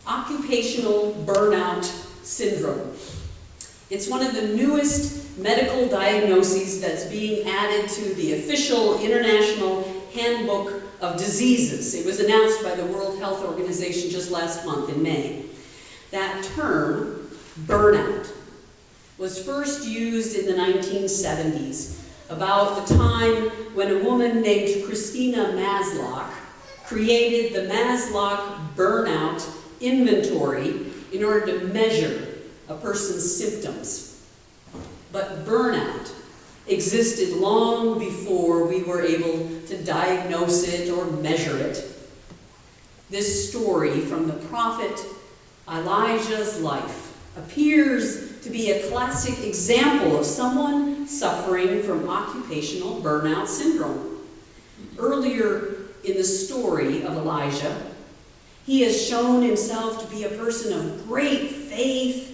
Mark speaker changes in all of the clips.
Speaker 1: Occupational burnout syndrome. It's one of the newest medical diagnoses that's being added to the official International Handbook of Diseases. It was announced by the World Health Organization just last month in May. That term, burnout, was first used in the 1970s, about the time when a woman named Christina Maslach created the Maslach Burnout Inventory in order to measure a person's symptoms. But burnout existed long before we were able to diagnose it or measure it. This story from the prophet Elijah's life appears to be a classic example of someone suffering from occupational burnout syndrome. Earlier in the story of Elijah, he has shown himself to be a person of great faith,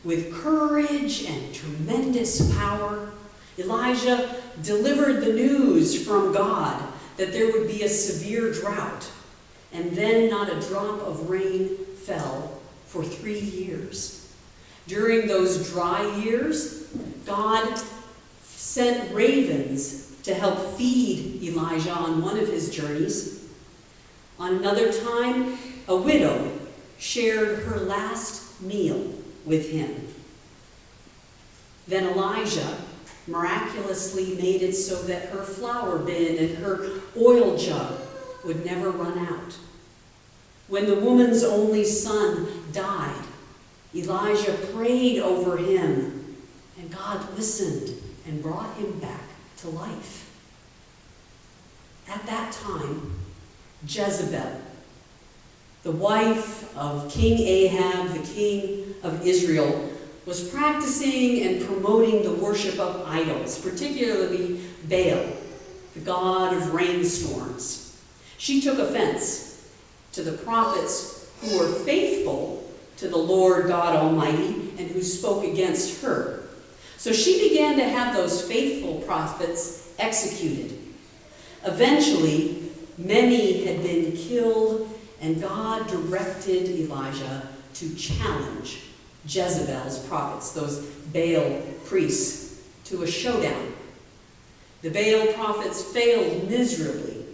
Speaker 1: with courage and tremendous power. Elijah delivered the news from God that there would be a severe drought, and then not a drop of rain fell for 3 years. During those dry years, God sent ravens to help feed Elijah on one of his journeys. On another time, a widow shared her last meal with him. Then Elijah miraculously made it so that her flour bin and her oil jug would never run out. When the woman's only son died, Elijah prayed over him, and God listened and brought him back to life. At that time, Jezebel, the wife of King Ahab, the king of Israel, was practicing and promoting the worship of idols, particularly Baal, the god of rainstorms. She took offense to the prophets who were faithful to the Lord God Almighty and who spoke against her. So she began to have those faithful prophets executed. Eventually, many had been killed, and God directed Elijah to challenge Jezebel's prophets, those Baal priests, to a showdown. The Baal prophets failed miserably,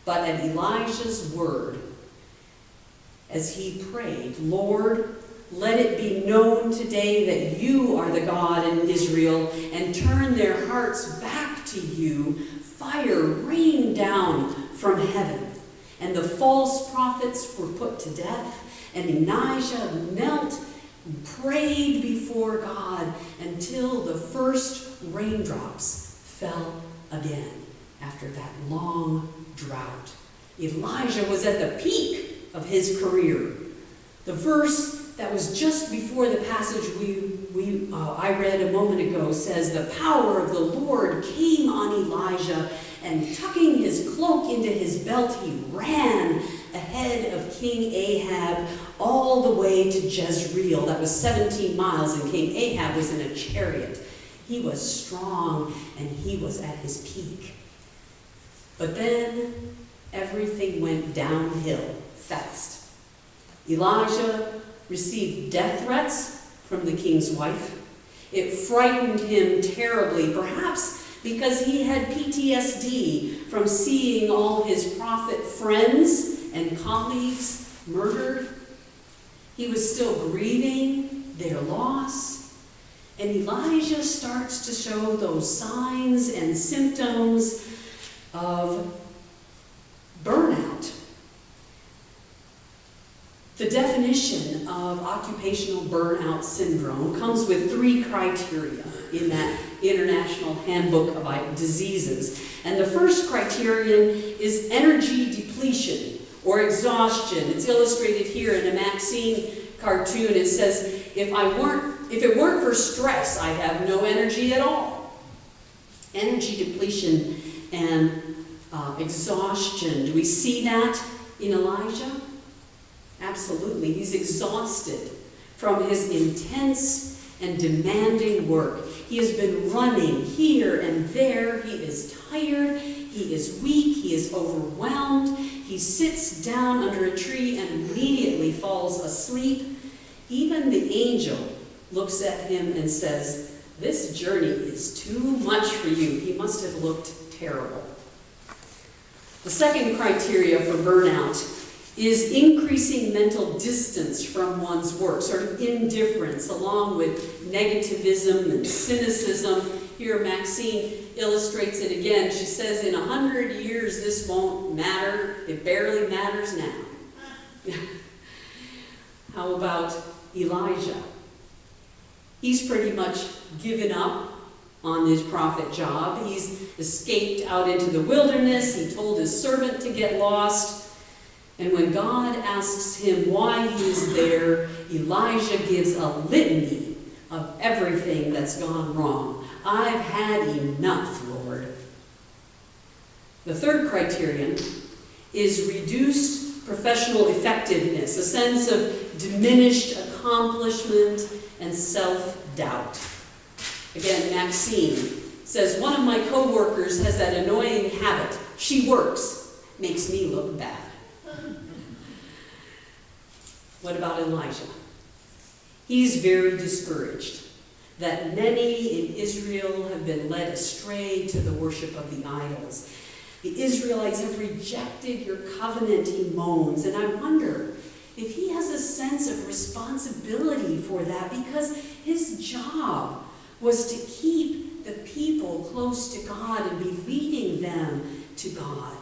Speaker 1: but at Elijah's word, as he prayed, "Lord, let it be known today that you are the God in Israel, and turn their hearts back to you. Fire rained down from heaven." And the false prophets were put to death, and Elijah knelt and prayed before God until the first raindrops fell again after that long drought. Elijah was at the peak of his career. The verse that was just before the passage I read a moment ago says, "The power of the Lord came on Elijah, and tucking his cloak into his belt, he ran ahead of King Ahab all the way to Jezreel." That was 17 miles, and King Ahab was in a chariot. He was strong, and he was at his peak. But then everything went downhill fast. Elijah received death threats from the king's wife. It frightened him terribly, perhaps because he had PTSD from seeing all his prophet friends and colleagues murdered. He was still grieving their loss. And Elijah starts to show those signs and symptoms of burnout. The definition of occupational burnout syndrome comes with 3 criteria in that International Handbook of Diseases. And the first criterion is energy depletion or exhaustion. It's illustrated here in a Maxine cartoon. It says, if it weren't for stress, I'd have no energy at all. Energy depletion and exhaustion. Do we see that in Elijah? Absolutely. He's exhausted from his intense and demanding work. He has been running here and there. He is tired. He is weak. He is overwhelmed. He He sits down under a tree and immediately falls asleep. Even the angel looks at him and says, "This journey is too much for you." He must have looked terrible. The second criteria for burnout is increasing mental distance from one's work, sort of indifference, along with negativism and cynicism. Here Maxine illustrates it again. She says, in 100 years this won't matter. It barely matters now. How about Elijah? He's pretty much given up on his prophet job. He's escaped out into the wilderness. He told his servant to get lost. And when God asks him why he's there, Elijah gives a litany of everything that's gone wrong. "I've had enough, Lord." The third criterion is reduced professional effectiveness, a sense of diminished accomplishment and self-doubt. Again, Maxine says, "One of my coworkers has that annoying habit. She works, makes me look bad." What about Elijah? He's very discouraged that many in Israel have been led astray to the worship of the idols. "The Israelites have rejected your covenant," he moans. And I wonder if he has a sense of responsibility for that, because his job was to keep the people close to God and be leading them to God.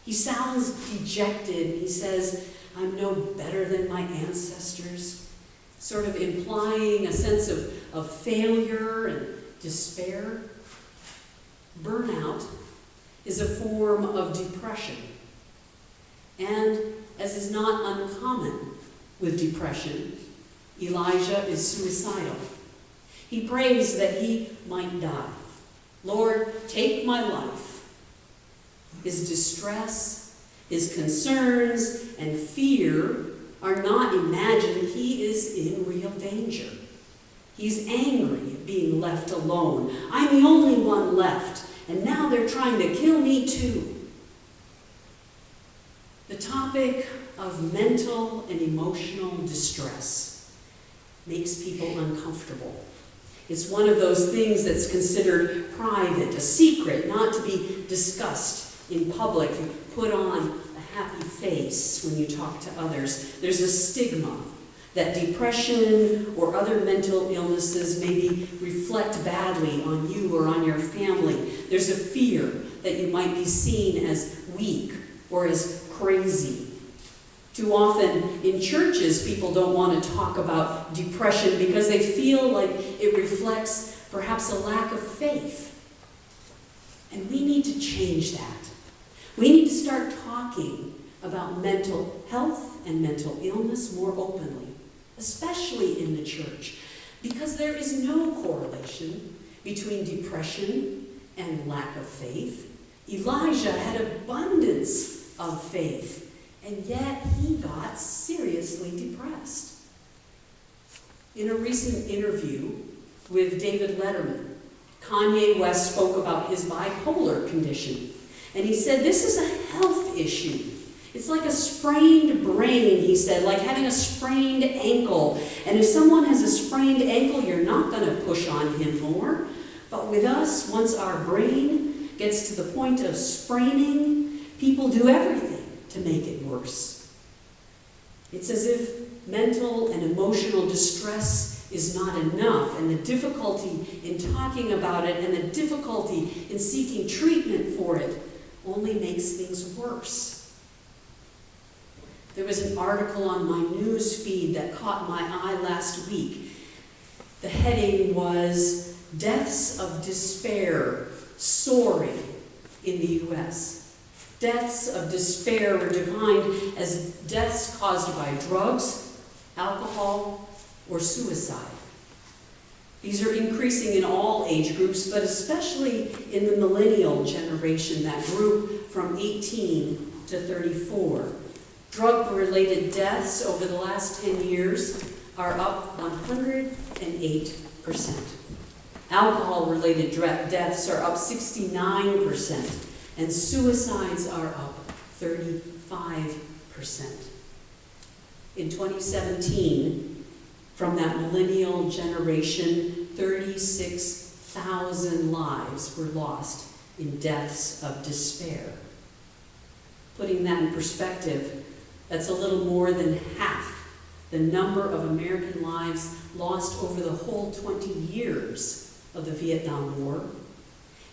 Speaker 1: He sounds dejected. He says, "I'm no better than my ancestors," sort of implying a sense of failure and despair. Burnout is a form of depression. And as is not uncommon with depression, Elijah is suicidal. He prays that he might die. "Lord, take my life." His distress, his concerns, and fear are not imagined. He is in real danger. He's angry at being left alone. "I'm the only one left, and now they're trying to kill me too." The topic of mental and emotional distress makes people uncomfortable. It's one of those things that's considered private, a secret, not to be discussed in public. You put on a happy face when you talk to others. There's a stigma that depression or other mental illnesses maybe reflect badly on you or on your family. There's a fear that you might be seen as weak or as crazy. Too often in churches, people don't want to talk about depression because they feel like it reflects perhaps a lack of faith. And we need to change that. We need to start talking about mental health and mental illness more openly, especially in the church, because there is no correlation between depression and lack of faith. Elijah had abundance of faith, and yet he got seriously depressed. In a recent interview with David Letterman, Kanye West spoke about his bipolar condition. And he said, "This is a health issue. It's like a sprained brain," he said, "like having a sprained ankle. And if someone has a sprained ankle, you're not going to push on him more. But with us, once our brain gets to the point of spraining, people do everything to make it worse." It's as if mental and emotional distress is not enough, and the difficulty in talking about it and the difficulty in seeking treatment for it only makes things worse. There was an article on my news feed that caught my eye last week. The heading was "Deaths of Despair Soaring in the U.S." Deaths of despair were defined as deaths caused by drugs, alcohol, or suicide. These are increasing in all age groups, but especially in the millennial generation, that group from 18 to 34. Drug-related deaths over the last 10 years are up 108%. Alcohol-related deaths are up 69%, and suicides are up 35%. 5%. In 2017, from that millennial generation, 36,000 lives were lost in deaths of despair. Putting that in perspective, that's a little more than half the number of American lives lost over the whole 20 years of the Vietnam War.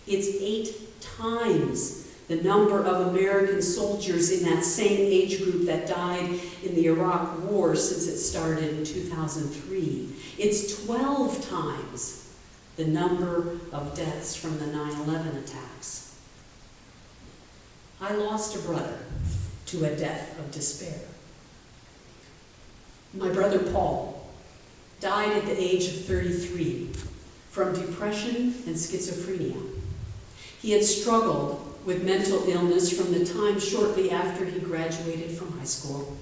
Speaker 1: It's 8 times the number of American soldiers in that same age group that died in the Iraq War since it started in 2003. It's 12 times the number of deaths from the 9/11 attacks. I lost a brother to a death of despair. My brother Paul died at the age of 33 from depression and schizophrenia. He had struggled with mental illness from the time shortly after he graduated from high school.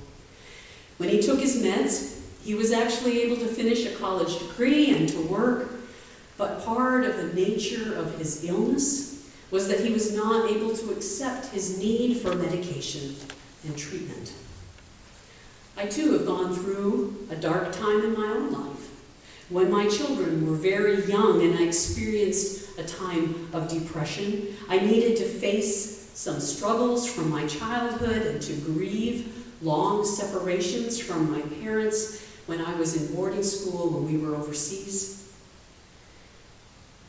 Speaker 1: When he took his meds, he was actually able to finish a college degree and to work, but part of the nature of his illness was that he was not able to accept his need for medication and treatment. I too have gone through a dark time in my own life when my children were very young and I experienced a time of depression. I needed to face some struggles from my childhood and to grieve long separations from my parents when I was in boarding school when we were overseas.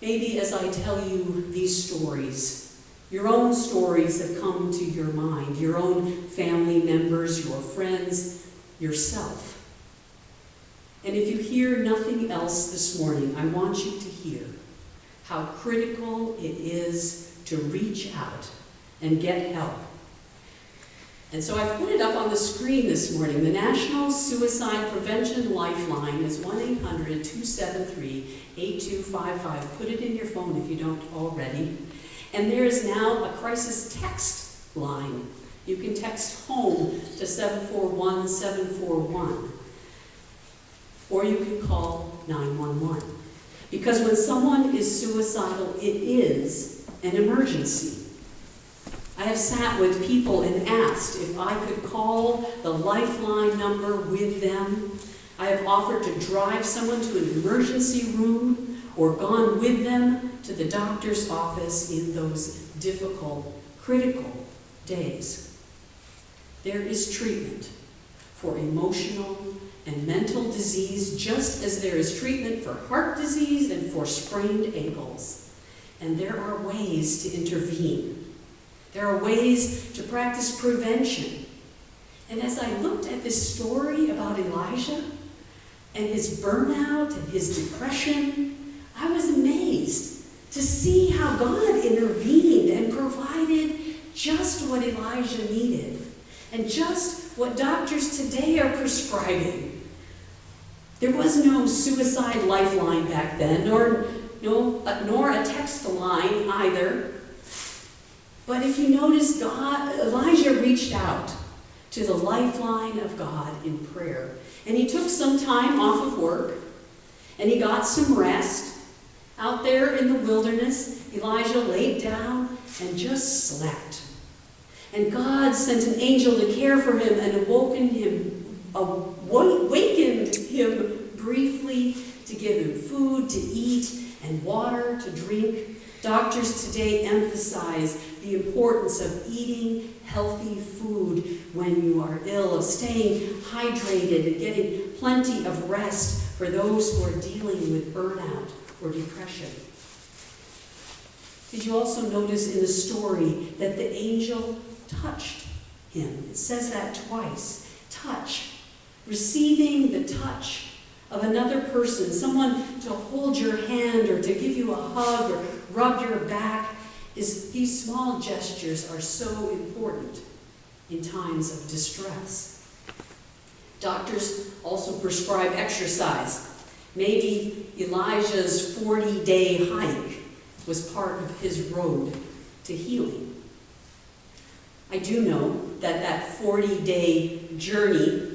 Speaker 1: Maybe as I tell you these stories, your own stories have come to your mind, your own family members, your friends, yourself. And if you hear nothing else this morning, I want you to hear how critical it is to reach out and get help. And so I've put it up on the screen this morning. The National Suicide Prevention Lifeline is 1-800-273-8255. Put it in your phone if you don't already. And there is now a crisis text line. You can text HOME to 741-741. Or you can call 911. Because when someone is suicidal, it is an emergency. I have sat with people and asked if I could call the lifeline number with them. I have offered to drive someone to an emergency room or gone with them to the doctor's office in those difficult, critical days. There is treatment for emotional and mental disease, just as there is treatment for heart disease and for sprained ankles. And there are ways to intervene. There are ways to practice prevention. And as I looked at this story about Elijah and his burnout and his depression, I was amazed to see how God intervened and provided just what Elijah needed and just what doctors today are prescribing. There was no suicide lifeline back then, nor a text line either. But if you notice, Elijah reached out to the lifeline of God in prayer. And he took some time off of work, and he got some rest. Out there in the wilderness, Elijah laid down and just slept. And God sent an angel to care for him and awakened him briefly to give him food to eat and water to drink. Doctors today emphasize the importance of eating healthy food when you are ill, of staying hydrated and getting plenty of rest for those who are dealing with burnout or depression. Did you also notice in the story that the angel touched him? It says that twice. Touch. Receiving the touch of another person, someone to hold your hand or to give you a hug or rub your back. These small gestures are so important in times of distress. Doctors also prescribe exercise. Maybe Elijah's 40-day hike was part of his road to healing. I do know that 40-day journey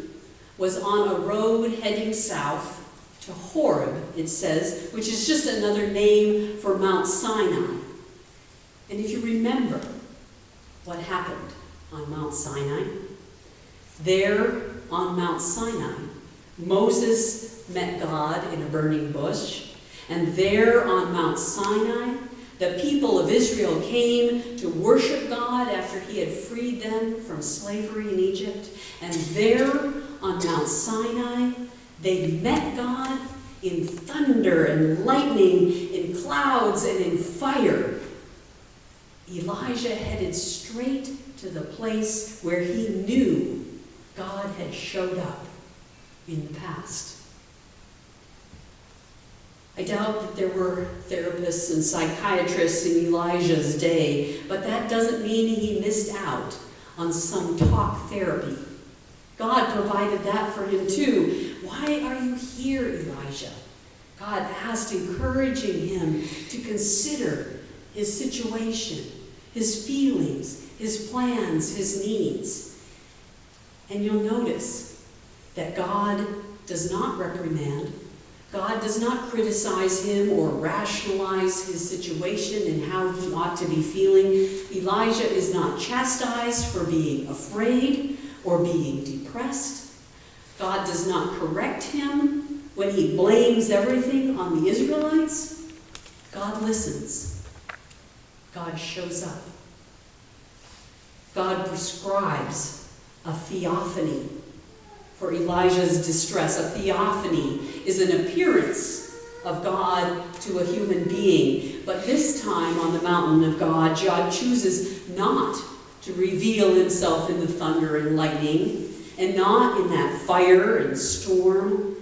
Speaker 1: was on a road heading south to Horeb, it says, which is just another name for Mount Sinai. And if you remember what happened on Mount Sinai. There on Mount Sinai, Moses met God in a burning bush. And there on Mount Sinai, the people of Israel came to worship God after he had freed them from slavery in Egypt. And there on Mount Sinai, they met God in thunder and lightning, in clouds and in fire. Elijah headed straight to the place where he knew God had showed up in the past. I doubt that there were therapists and psychiatrists in Elijah's day, but that doesn't mean he missed out on some talk therapy. God provided that for him too. Why are you here, Elijah? God asked, encouraging him to consider his situation, his feelings, his plans, his needs. And you'll notice that God does not reprimand. God does not criticize him or rationalize his situation and how he ought to be feeling. Elijah is not chastised for being afraid or being depressed. God does not correct him when he blames everything on the Israelites. God listens. God shows up. God prescribes a theophany for Elijah's distress. A theophany is an appearance of God to a human being. But this time on the mountain of God, God chooses not to reveal himself in the thunder and lightning, and not in that fire and storm.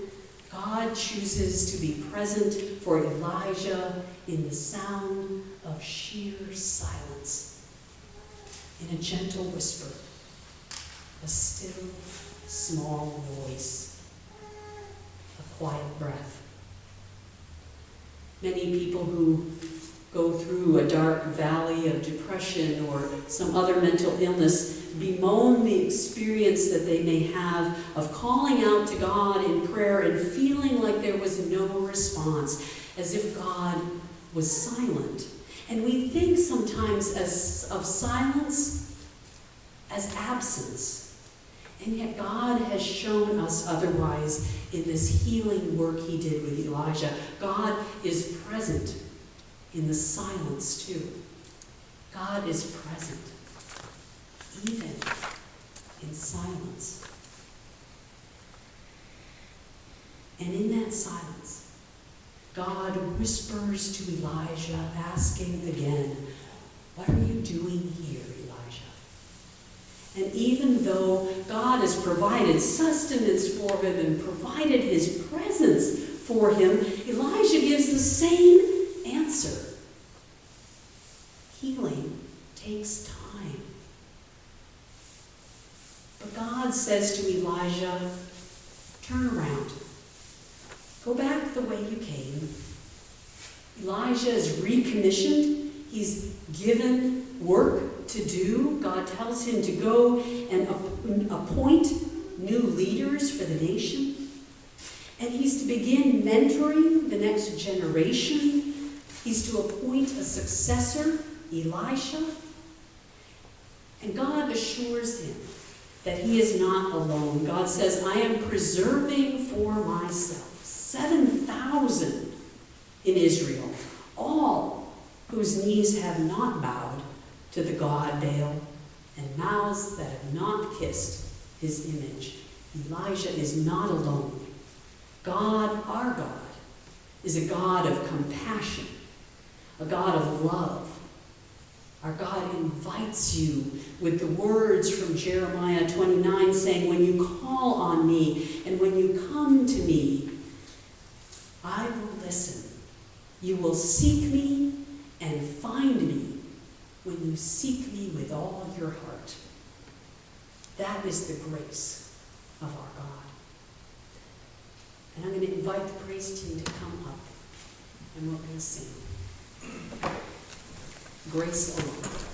Speaker 1: God chooses to be present for Elijah in the sound of sheer silence, in a gentle whisper, a still, small voice, a quiet breath. Many people who go through a dark valley of depression or some other mental illness bemoan the experience that they may have of calling out to God in prayer and feeling like there was no response, as if God was silent. And we think sometimes of silence as absence. And yet God has shown us otherwise in this healing work he did with Elijah. God is present in the silence too. God is present even in silence. And in that silence, God whispers to Elijah, asking again, "What are you doing here, Elijah?" And even though God has provided sustenance for him and provided his presence for him, Elijah gives the same answer. Healing takes time. But God says to Elijah, turn around. Go back the way you came. Elijah is recommissioned. He's given work to do. God tells him to go and appoint new leaders for the nation. And he's to begin mentoring the next generation. He's to appoint a successor, Elisha. And God assures him that he is not alone. God says, I am preserving for myself 7,000 in Israel, all whose knees have not bowed to the god Baal, and mouths that have not kissed his image. Elijah is not alone. God, our God, is a God of compassion, a God of love. Our God invites you with the words from Jeremiah 29 saying, when you call on me and when you come to me, I will listen. You will seek me and find me when you seek me with all your heart. That is the grace of our God. And I'm going to invite the praise team to come up, and we're going to sing Grace Alone.